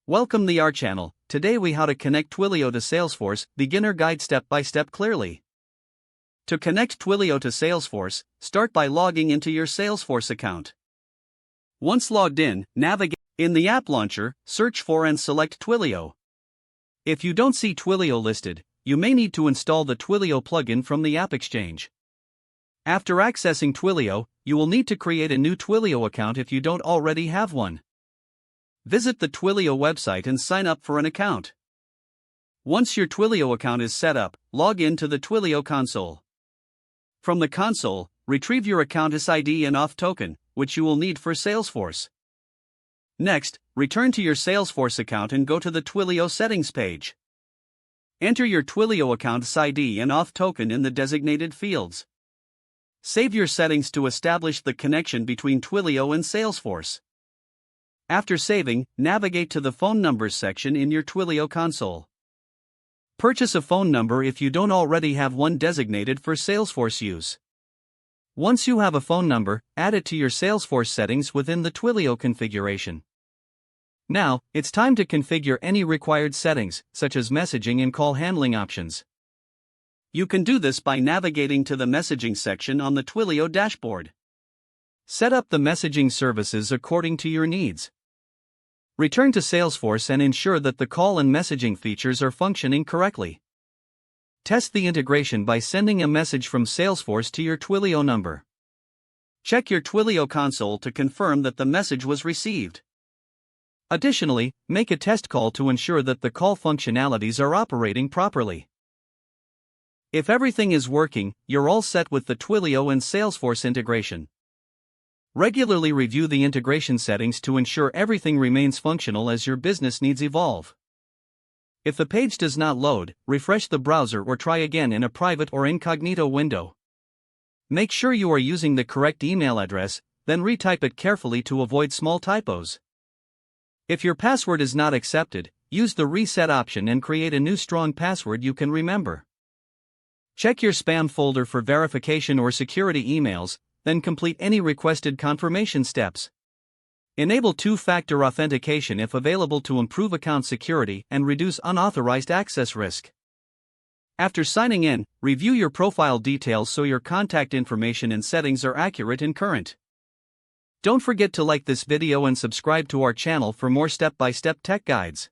Welcome to our channel. Today we how to connect Twilio to Salesforce, beginner guide step by step clearly. To connect Twilio to Salesforce, start by logging into your Salesforce account. Once logged in, navigate in the app launcher, search for and select Twilio. If you don't see Twilio listed, you may need to install the Twilio plugin from the App Exchange. After accessing Twilio, you will need to create a new Twilio account if you don't already have one. Visit the Twilio website and sign up for an account. Once your Twilio account is set up, log in to the Twilio console. From the console, retrieve your account ID and auth token, which you will need for Salesforce. Next, return to your Salesforce account and go to the Twilio settings page. Enter your Twilio account ID and auth token in the designated fields. Save your settings to establish the connection between Twilio and Salesforce. After saving, navigate to the phone numbers section in your Twilio console. Purchase a phone number if you don't already have one designated for Salesforce use. Once you have a phone number, add it to your Salesforce settings within the Twilio configuration. Now, it's time to configure any required settings, such as messaging and call handling options. You can do this by navigating to the messaging section on the Twilio dashboard. Set up the messaging services according to your needs. Return to Salesforce and ensure that the call and messaging features are functioning correctly. Test the integration by sending a message from Salesforce to your Twilio number. Check your Twilio console to confirm that the message was received. Additionally, make a test call to ensure that the call functionalities are operating properly. If everything is working, you're all set with the Twilio and Salesforce integration. Regularly review the integration settings to ensure everything remains functional as your business needs evolve. If the page does not load, refresh the browser or try again in a private or incognito window. Make sure you are using the correct email address, then retype it carefully to avoid small typos. If your password is not accepted, use the reset option and create a new strong password you can remember. Check your spam folder for verification or security emails, then complete any requested confirmation steps. Enable two-factor authentication if available to improve account security and reduce unauthorized access risk. After signing in, review your profile details so your contact information and settings are accurate and current. Don't forget to like this video and subscribe to our channel for more step-by-step tech guides.